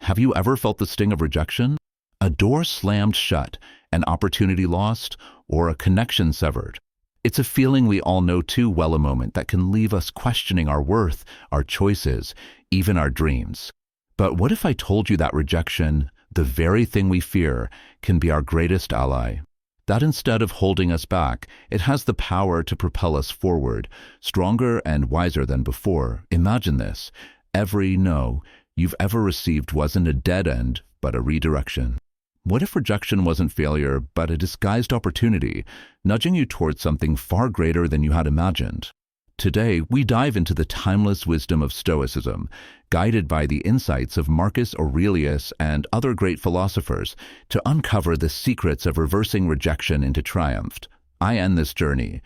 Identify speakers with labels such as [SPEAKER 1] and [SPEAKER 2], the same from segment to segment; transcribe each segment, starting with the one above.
[SPEAKER 1] Have you ever felt the sting of rejection? A door slammed shut, an opportunity lost, or a connection severed. It's a feeling we all know too well, a moment that can leave us questioning our worth, our choices, even our dreams. But what if I told you that rejection, the very thing we fear, can be our greatest ally? That instead of holding us back, it has the power to propel us forward, stronger and wiser than before. Imagine this: every no you've ever received wasn't a dead end, but a redirection. What if rejection wasn't failure, but a disguised opportunity, nudging you towards something far greater than you had imagined? Today, we dive into the timeless wisdom of Stoicism, guided by the insights of Marcus Aurelius and other great philosophers, to uncover the secrets of reversing rejection into triumph. I end this journey.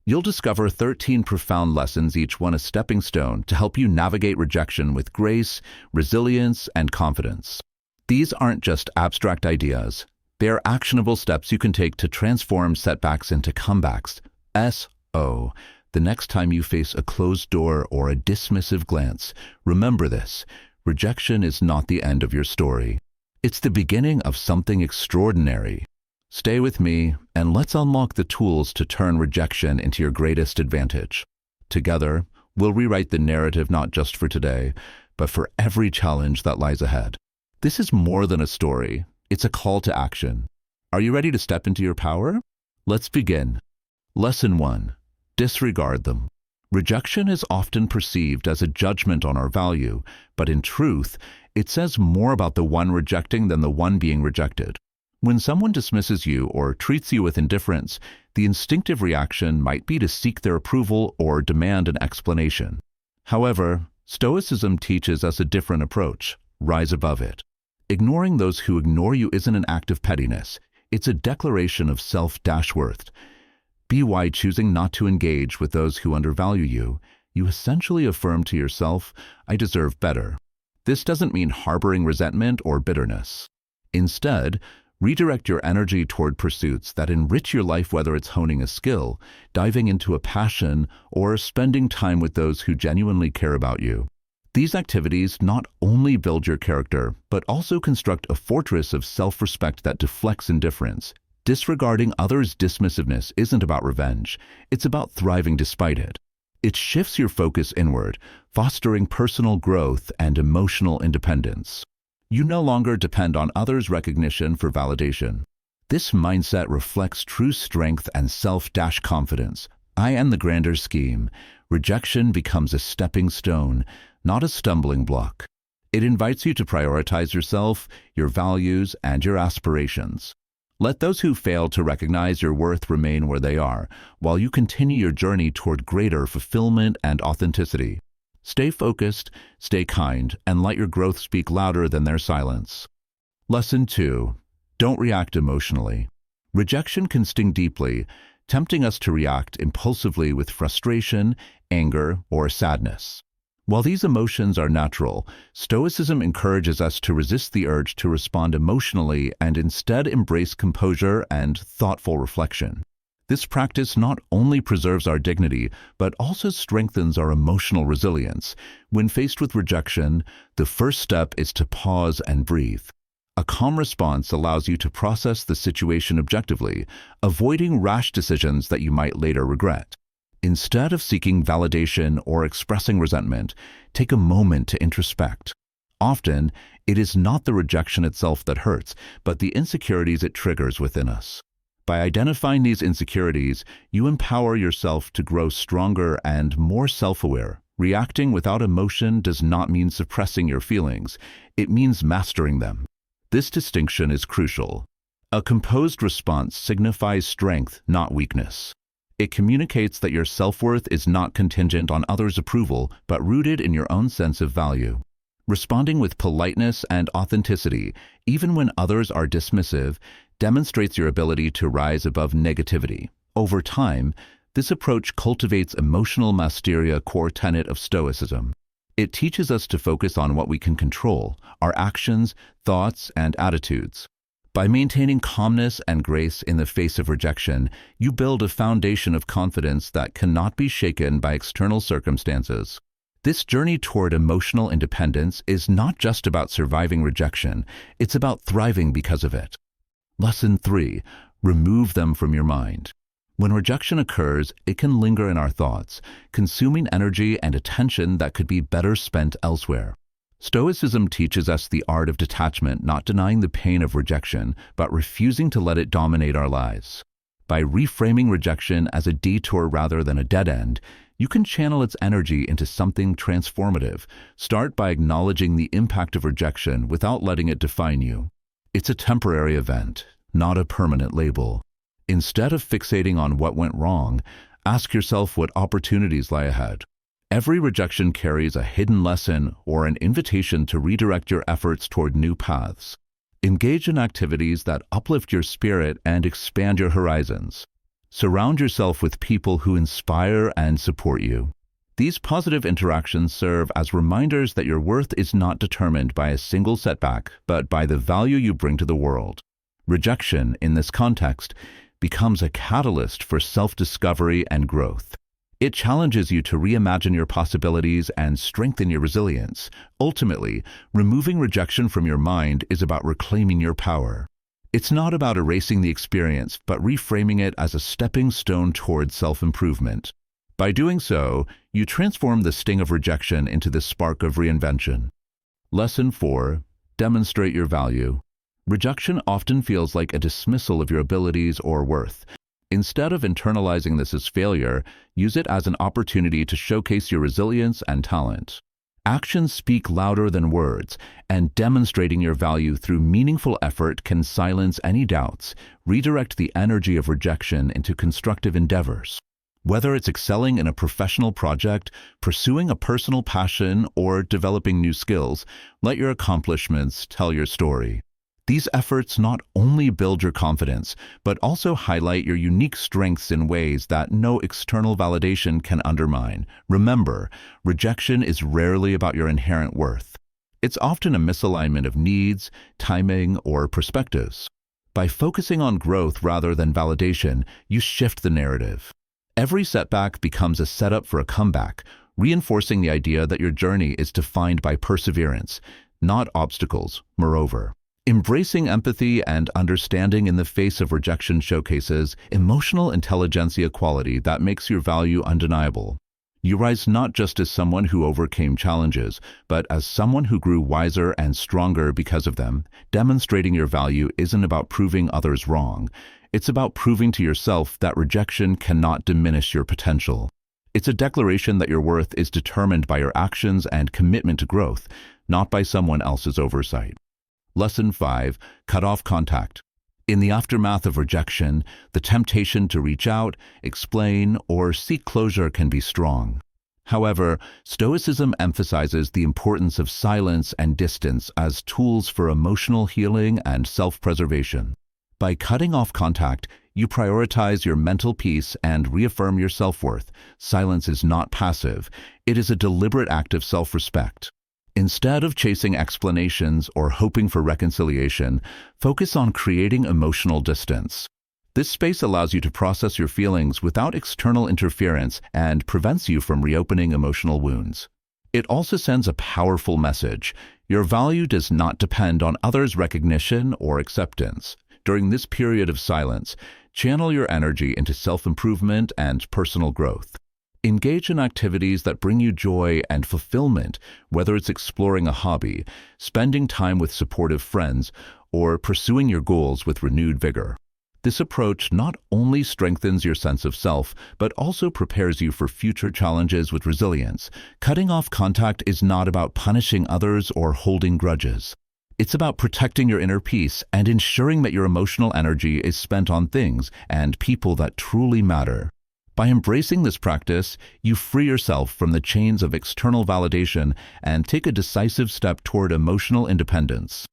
[SPEAKER 1] You'll discover 13 profound lessons, each one a stepping stone, to help you navigate rejection with grace, resilience, and confidence. These aren't just abstract ideas. They are actionable steps you can take to transform setbacks into comebacks. The next time you face a closed door or a dismissive glance, remember this: rejection is not the end of your story. It's the beginning of something extraordinary. Stay with me, and let's unlock the tools to turn rejection into your greatest advantage. Together, we'll rewrite the narrative not just for today, but for every challenge that lies ahead. This is more than a story. It's a call to action. Are you ready to step into your power? Let's begin. Lesson 1. Disregard them. Rejection is often perceived as a judgment on our value, but in truth, it says more about the one rejecting than the one being rejected. When someone dismisses you or treats you with indifference, the instinctive reaction might be to seek their approval or demand an explanation. However, Stoicism teaches us a different approach: rise above it. Ignoring those who ignore you isn't an act of pettiness. It's a declaration of self-worth. By choosing not to engage with those who undervalue you, you essentially affirm to yourself, "I deserve better." This doesn't mean harboring resentment or bitterness. Instead, redirect your energy toward pursuits that enrich your life, whether it's honing a skill, diving into a passion, or spending time with those who genuinely care about you. These activities not only build your character, but also construct a fortress of self-respect that deflects indifference. Disregarding others' dismissiveness isn't about revenge. It's about thriving despite it. It shifts your focus inward, fostering personal growth and emotional independence. You no longer depend on others' recognition for validation. This mindset reflects true strength and self-confidence. I end the grander scheme. Rejection becomes a stepping stone, not a stumbling block. It invites you to prioritize yourself, your values, and your aspirations. Let those who fail to recognize your worth remain where they are, while you continue your journey toward greater fulfillment and authenticity. Stay focused, stay kind, and let your growth speak louder than their silence. Lesson 2. Don't react emotionally. Rejection can sting deeply, tempting us to react impulsively with frustration, anger, or sadness. While these emotions are natural, Stoicism encourages us to resist the urge to respond emotionally and instead embrace composure and thoughtful reflection. This practice not only preserves our dignity, but also strengthens our emotional resilience. When faced with rejection, the first step is to pause and breathe. A calm response allows you to process the situation objectively, avoiding rash decisions that you might later regret. Instead of seeking validation or expressing resentment, take a moment to introspect. Often, it is not the rejection itself that hurts, but the insecurities it triggers within us. By identifying these insecurities, you empower yourself to grow stronger and more self-aware. Reacting without emotion does not mean suppressing your feelings. It means mastering them. This distinction is crucial. A composed response signifies strength, not weakness. It communicates that your self-worth is not contingent on others' approval, but rooted in your own sense of value. Responding with politeness and authenticity, even when others are dismissive, demonstrates your ability to rise above negativity. Over time, this approach cultivates emotional mastery, a core tenet of Stoicism. It teaches us to focus on what we can control: our actions, thoughts, and attitudes. By maintaining calmness and grace in the face of rejection, you build a foundation of confidence that cannot be shaken by external circumstances. This journey toward emotional independence is not just about surviving rejection, it's about thriving because of it. Lesson 3. Remove them from your mind. When rejection occurs, it can linger in our thoughts, consuming energy and attention that could be better spent elsewhere. Stoicism teaches us the art of detachment, not denying the pain of rejection, but refusing to let it dominate our lives. By reframing rejection as a detour rather than a dead end, you can channel its energy into something transformative. Start by acknowledging the impact of rejection without letting it define you. It's a temporary event, not a permanent label. Instead of fixating on what went wrong, ask yourself what opportunities lie ahead. Every rejection carries a hidden lesson or an invitation to redirect your efforts toward new paths. Engage in activities that uplift your spirit and expand your horizons. Surround yourself with people who inspire and support you. These positive interactions serve as reminders that your worth is not determined by a single setback, but by the value you bring to the world. Rejection, in this context, becomes a catalyst for self-discovery and growth. It challenges you to reimagine your possibilities and strengthen your resilience. Ultimately, removing rejection from your mind is about reclaiming your power. It's not about erasing the experience, but reframing it as a stepping stone toward self-improvement. By doing so, you transform the sting of rejection into the spark of reinvention. Lesson 4. Demonstrate your value. Rejection often feels like a dismissal of your abilities or worth. Instead of internalizing this as failure, use it as an opportunity to showcase your resilience and talent. Actions speak louder than words, and demonstrating your value through meaningful effort can silence any doubts, redirect the energy of rejection into constructive endeavors. Whether it's excelling in a professional project, pursuing a personal passion, or developing new skills, let your accomplishments tell your story. These efforts not only build your confidence, but also highlight your unique strengths in ways that no external validation can undermine. Remember, rejection is rarely about your inherent worth. It's often a misalignment of needs, timing, or perspectives. By focusing on growth rather than validation, you shift the narrative. Every setback becomes a setup for a comeback, reinforcing the idea that your journey is defined by perseverance, not obstacles. Moreover, embracing empathy and understanding in the face of rejection showcases emotional intelligentsia quality that makes your value undeniable. You rise not just as someone who overcame challenges, but as someone who grew wiser and stronger because of them. Demonstrating your value isn't about proving others wrong. It's about proving to yourself that rejection cannot diminish your potential. It's a declaration that your worth is determined by your actions and commitment to growth, not by someone else's oversight. Lesson 5. Cut off contact. In the aftermath of rejection, the temptation to reach out, explain, or seek closure can be strong. However, Stoicism emphasizes the importance of silence and distance as tools for emotional healing and self-preservation. By cutting off contact, you prioritize your mental peace and reaffirm your self-worth. Silence is not passive. It is a deliberate act of self-respect. Instead of chasing explanations or hoping for reconciliation, focus on creating emotional distance. This space allows you to process your feelings without external interference and prevents you from reopening emotional wounds. It also sends a powerful message. Your value does not depend on others' recognition or acceptance. During this period of silence, channel your energy into self-improvement and personal growth. Engage in activities that bring you joy and fulfillment, whether it's exploring a hobby, spending time with supportive friends, or pursuing your goals with renewed vigor. This approach not only strengthens your sense of self, but also prepares you for future challenges with resilience. Cutting off contact is not about punishing others or holding grudges. It's about protecting your inner peace and ensuring that your emotional energy is spent on things and people that truly matter. By embracing this practice, you free yourself from the chains of external validation and take a decisive step toward emotional independence.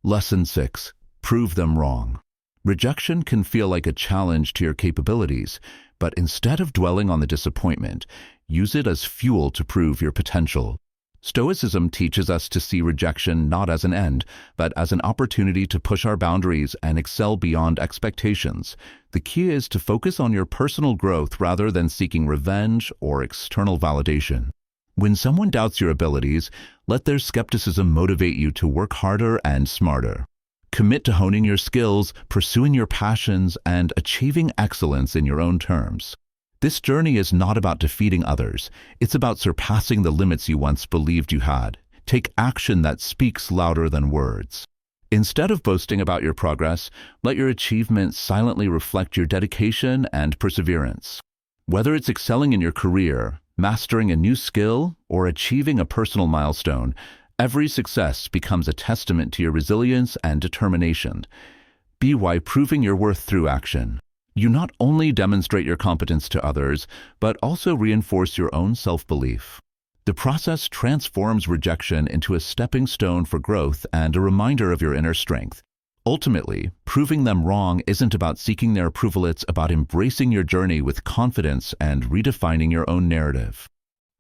[SPEAKER 1] Lesson 6. Prove them wrong. Rejection can feel like a challenge to your capabilities, but instead of dwelling on the disappointment, use it as fuel to prove your potential. Stoicism teaches us to see rejection not as an end, but as an opportunity to push our boundaries and excel beyond expectations. The key is to focus on your personal growth rather than seeking revenge or external validation. When someone doubts your abilities, let their skepticism motivate you to work harder and smarter. Commit to honing your skills, pursuing your passions, and achieving excellence in your own terms. This journey is not about defeating others. It's about surpassing the limits you once believed you had. Take action that speaks louder than words. Instead of boasting about your progress, let your achievements silently reflect your dedication and perseverance. Whether it's excelling in your career, mastering a new skill, or achieving a personal milestone, every success becomes a testament to your resilience and determination. Be why proving your worth through action. You not only demonstrate your competence to others, but also reinforce your own self-belief. The process transforms rejection into a stepping stone for growth and a reminder of your inner strength. Ultimately, proving them wrong isn't about seeking their approval, it's about embracing your journey with confidence and redefining your own narrative.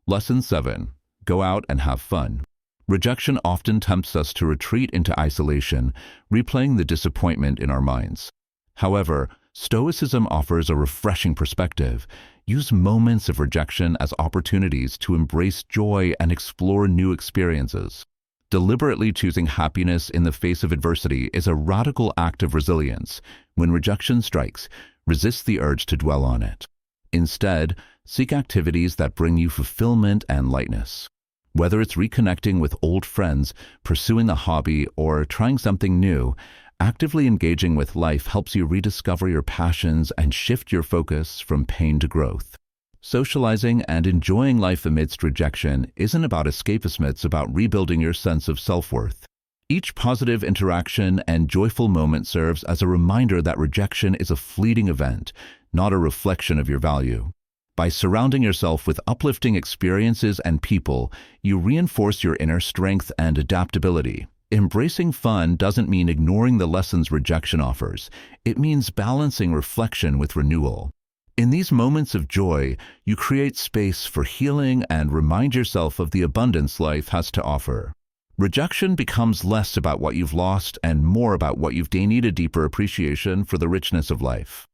[SPEAKER 1] Lesson 7. Go out and have fun. Rejection often tempts us to retreat into isolation, replaying the disappointment in our minds. However, Stoicism offers a refreshing perspective. Use moments of rejection as opportunities to embrace joy and explore new experiences. Deliberately choosing happiness in the face of adversity is a radical act of resilience. When rejection strikes, resist the urge to dwell on it. Instead, seek activities that bring you fulfillment and lightness. Whether it's reconnecting with old friends, pursuing a hobby, or trying something new, actively engaging with life helps you rediscover your passions and shift your focus from pain to growth. Socializing and enjoying life amidst rejection isn't about escapism, it's about rebuilding your sense of self-worth. Each positive interaction and joyful moment serves as a reminder that rejection is a fleeting event, not a reflection of your value. By surrounding yourself with uplifting experiences and people, you reinforce your inner strength and adaptability. Embracing fun doesn't mean ignoring the lessons rejection offers. It means balancing reflection with renewal. In these moments of joy, you create space for healing and remind yourself of the abundance life has to offer. Rejection becomes less about what you've lost and more about what you've gained, a deeper appreciation for the richness of life.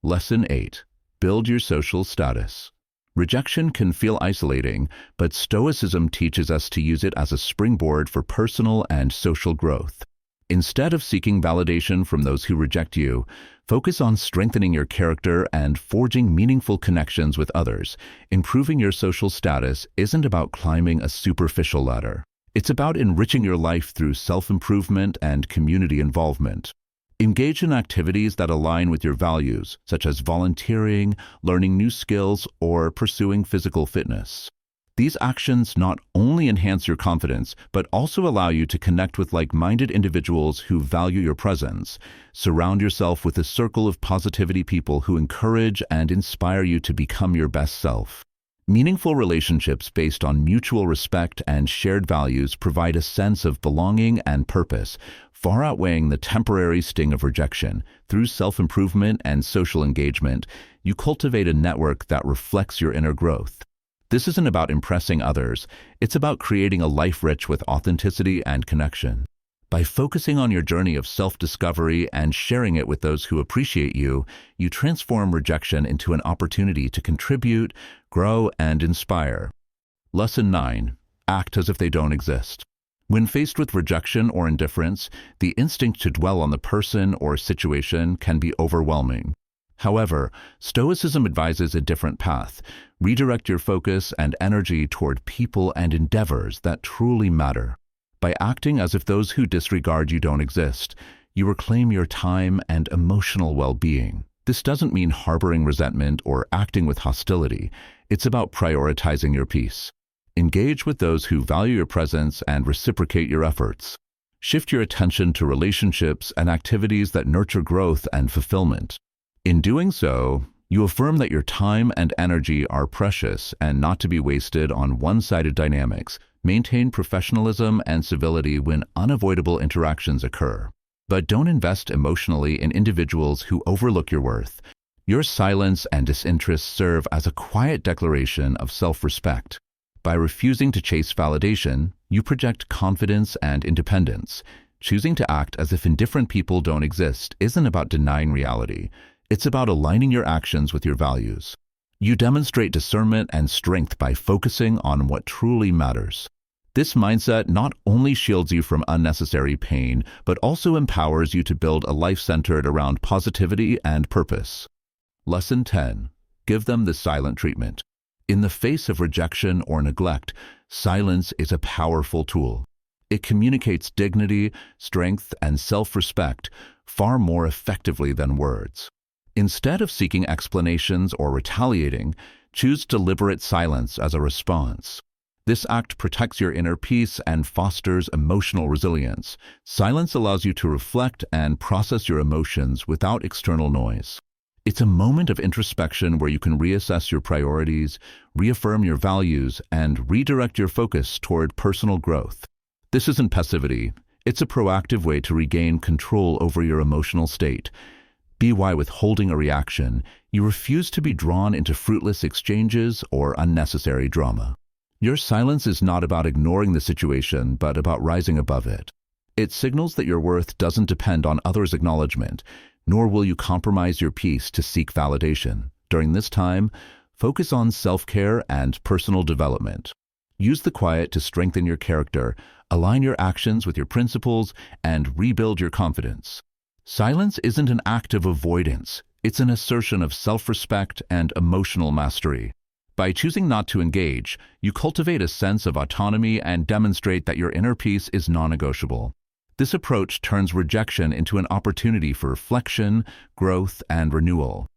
[SPEAKER 1] Lesson 8. Build your social status. Rejection can feel isolating, but Stoicism teaches us to use it as a springboard for personal and social growth. Instead of seeking validation from those who reject you, focus on strengthening your character and forging meaningful connections with others. Improving your social status isn't about climbing a superficial ladder. It's about enriching your life through self-improvement and community involvement. Engage in activities that align with your values, such as volunteering, learning new skills, or pursuing physical fitness. These actions not only enhance your confidence, but also allow you to connect with like-minded individuals who value your presence. Surround yourself with a circle of positivity people who encourage and inspire you to become your best self. Meaningful relationships based on mutual respect and shared values provide a sense of belonging and purpose, far outweighing the temporary sting of rejection. Through self-improvement and social engagement, you cultivate a network that reflects your inner growth. This isn't about impressing others, it's about creating a life rich with authenticity and connection. By focusing on your journey of self-discovery and sharing it with those who appreciate you, you transform rejection into an opportunity to contribute, grow, and inspire. Lesson 9. Act as if they don't exist. When faced with rejection or indifference, the instinct to dwell on the person or situation can be overwhelming. However, Stoicism advises a different path. Redirect your focus and energy toward people and endeavors that truly matter. By acting as if those who disregard you don't exist, you reclaim your time and emotional well-being. This doesn't mean harboring resentment or acting with hostility. It's about prioritizing your peace. Engage with those who value your presence and reciprocate your efforts. Shift your attention to relationships and activities that nurture growth and fulfillment. In doing so, you affirm that your time and energy are precious and not to be wasted on one-sided dynamics. Maintain professionalism and civility when unavoidable interactions occur. But don't invest emotionally in individuals who overlook your worth. Your silence and disinterest serve as a quiet declaration of self-respect. By refusing to chase validation, you project confidence and independence. Choosing to act as if indifferent people don't exist isn't about denying reality. It's about aligning your actions with your values. You demonstrate discernment and strength by focusing on what truly matters. This mindset not only shields you from unnecessary pain, but also empowers you to build a life centered around positivity and purpose. Lesson 10. Give them the silent treatment. In the face of rejection or neglect, silence is a powerful tool. It communicates dignity, strength, and self-respect far more effectively than words. Instead of seeking explanations or retaliating, choose deliberate silence as a response. This act protects your inner peace and fosters emotional resilience. Silence allows you to reflect and process your emotions without external noise. It's a moment of introspection where you can reassess your priorities, reaffirm your values, and redirect your focus toward personal growth. This isn't passivity. It's a proactive way to regain control over your emotional state. Be why withholding a reaction, you refuse to be drawn into fruitless exchanges or unnecessary drama. Your silence is not about ignoring the situation, but about rising above it. It signals that your worth doesn't depend on others' acknowledgement, nor will you compromise your peace to seek validation. During this time, focus on self-care and personal development. Use the quiet to strengthen your character, align your actions with your principles, and rebuild your confidence. Silence isn't an act of avoidance. It's an assertion of self-respect and emotional mastery. By choosing not to engage, you cultivate a sense of autonomy and demonstrate that your inner peace is non-negotiable. This approach turns rejection into an opportunity for reflection, growth, and renewal.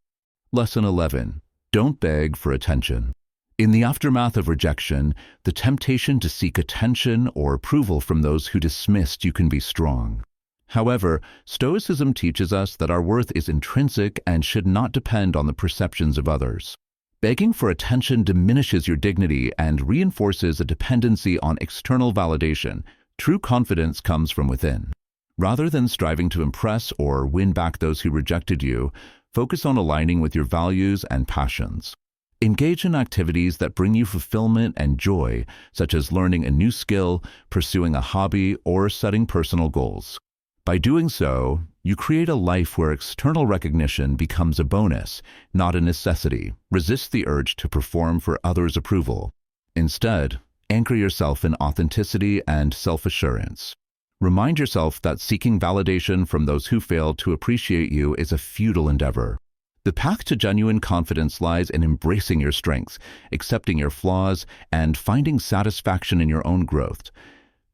[SPEAKER 1] Lesson 11. Don't beg for attention. In the aftermath of rejection, the temptation to seek attention or approval from those who dismissed you can be strong. However, Stoicism teaches us that our worth is intrinsic and should not depend on the perceptions of others. Begging for attention diminishes your dignity and reinforces a dependency on external validation. True confidence comes from within. Rather than striving to impress or win back those who rejected you, focus on aligning with your values and passions. Engage in activities that bring you fulfillment and joy, such as learning a new skill, pursuing a hobby, or setting personal goals. By doing so, you create a life where external recognition becomes a bonus, not a necessity. Resist the urge to perform for others' approval. Instead, anchor yourself in authenticity and self-assurance. Remind yourself that seeking validation from those who failed to appreciate you is a futile endeavor. The path to genuine confidence lies in embracing your strengths, accepting your flaws, and finding satisfaction in your own growth.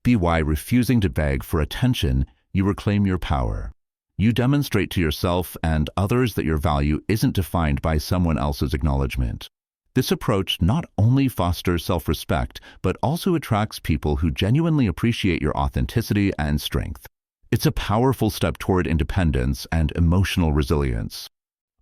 [SPEAKER 1] Be why refusing to beg for attention, you reclaim your power. You demonstrate to yourself and others that your value isn't defined by someone else's acknowledgement. This approach not only fosters self-respect, but also attracts people who genuinely appreciate your authenticity and strength. It's a powerful step toward independence and emotional resilience.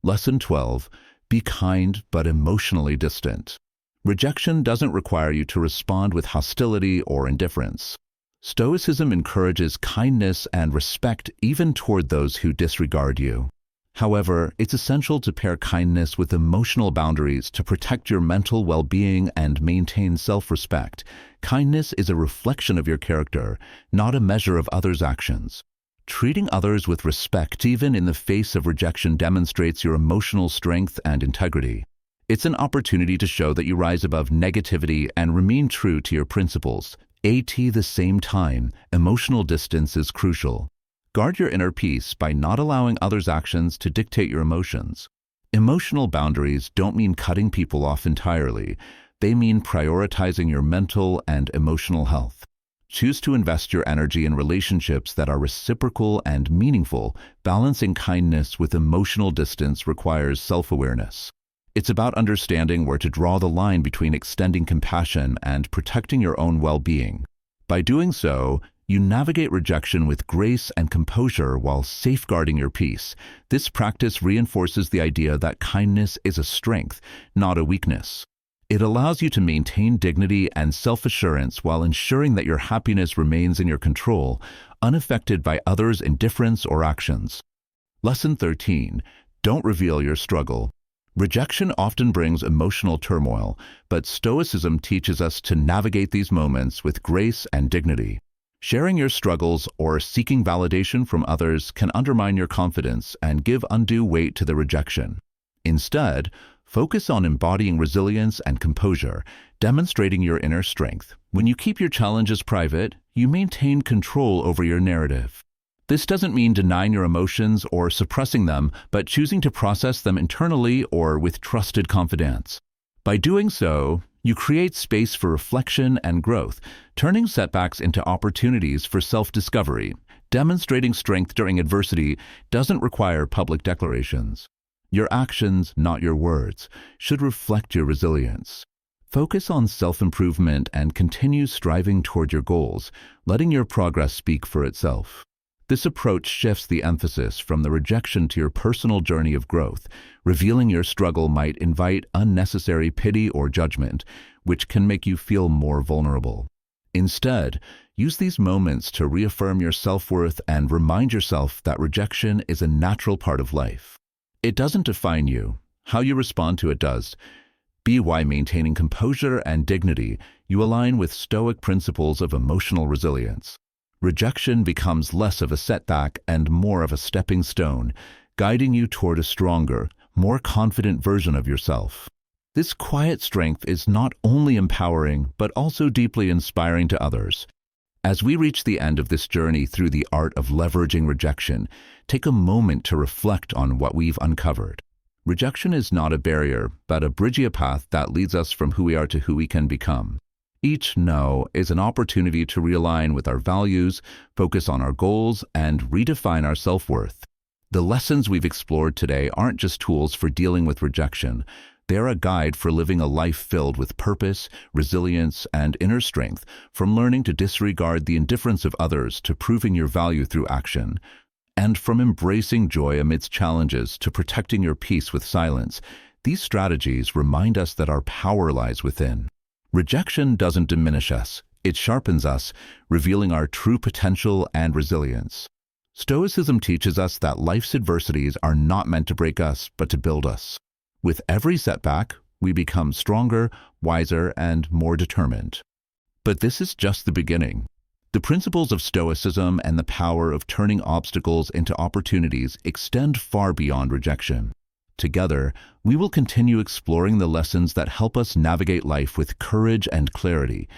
[SPEAKER 1] Lesson 12. Be kind but emotionally distant. Rejection doesn't require you to respond with hostility or indifference. Stoicism encourages kindness and respect even toward those who disregard you. However, it's essential to pair kindness with emotional boundaries to protect your mental well-being and maintain self-respect. Kindness is a reflection of your character, not a measure of others' actions. Treating others with respect, even in the face of rejection, demonstrates your emotional strength and integrity. It's an opportunity to show that you rise above negativity and remain true to your principles. At the same time, emotional distance is crucial. Guard your inner peace by not allowing others' actions to dictate your emotions. Emotional boundaries don't mean cutting people off entirely. They mean prioritizing your mental and emotional health. Choose to invest your energy in relationships that are reciprocal and meaningful. Balancing kindness with emotional distance requires self-awareness. It's about understanding where to draw the line between extending compassion and protecting your own well-being. By doing so, you navigate rejection with grace and composure while safeguarding your peace. This practice reinforces the idea that kindness is a strength, not a weakness. It allows you to maintain dignity and self-assurance while ensuring that your happiness remains in your control, unaffected by others' indifference or actions. Lesson 13. Don't reveal your struggle. Rejection often brings emotional turmoil, but Stoicism teaches us to navigate these moments with grace and dignity. Sharing your struggles or seeking validation from others can undermine your confidence and give undue weight to the rejection. Instead, Focus on embodying resilience and composure, demonstrating your inner strength. When you keep your challenges private, you maintain control over your narrative. This doesn't mean denying your emotions or suppressing them, but choosing to process them internally or with trusted confidants. By doing so, you create space for reflection and growth, turning setbacks into opportunities for self-discovery. Demonstrating strength during adversity doesn't require public declarations. Your actions, not your words, should reflect your resilience. Focus on self-improvement and continue striving toward your goals, letting your progress speak for itself. This approach shifts the emphasis from the rejection to your personal journey of growth. Revealing your struggle might invite unnecessary pity or judgment, which can make you feel more vulnerable. Instead, use these moments to reaffirm your self-worth and remind yourself that rejection is a natural part of life. It doesn't define you. How you respond to it does. By maintaining composure and dignity, you align with Stoic principles of emotional resilience. Rejection becomes less of a setback and more of a stepping stone, guiding you toward a stronger, more confident version of yourself. This quiet strength is not only empowering, but also deeply inspiring to others. As we reach the end of this journey through the art of leveraging rejection, take a moment to reflect on what we've uncovered. Rejection is not a barrier, but a bridging path that leads us from who we are to who we can become. Each no is an opportunity to realign with our values, focus on our goals, and redefine our self-worth. The lessons we've explored today aren't just tools for dealing with rejection. They're a guide for living a life filled with purpose, resilience, and inner strength, from learning to disregard the indifference of others to proving your value through action, and from embracing joy amidst challenges to protecting your peace with silence. These strategies remind us that our power lies within. Rejection doesn't diminish us, it sharpens us, revealing our true potential and resilience. Stoicism teaches us that life's adversities are not meant to break us, but to build us. With every setback, we become stronger, wiser, and more determined. But this is just the beginning. The principles of Stoicism and the power of turning obstacles into opportunities extend far beyond rejection. Together, we will continue exploring the lessons that help us navigate life with courage and clarity.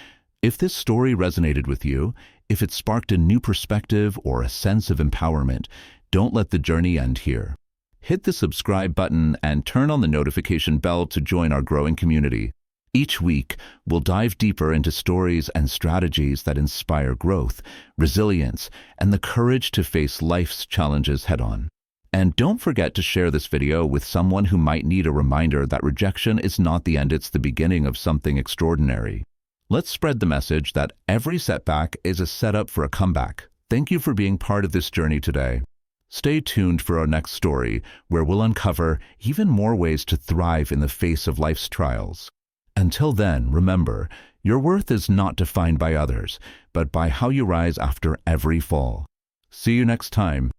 [SPEAKER 1] If this story resonated with you, if it sparked a new perspective or a sense of empowerment, don't let the journey end here. Hit the subscribe button and turn on the notification bell to join our growing community. Each week, we'll dive deeper into stories and strategies that inspire growth, resilience, and the courage to face life's challenges head-on. And don't forget to share this video with someone who might need a reminder that rejection is not the end, it's the beginning of something extraordinary. Let's spread the message that every setback is a setup for a comeback. Thank you for being part of this journey today. Stay tuned for our next story, where we'll uncover even more ways to thrive in the face of life's trials. Until then, remember, your worth is not defined by others, but by how you rise after every fall. See you next time.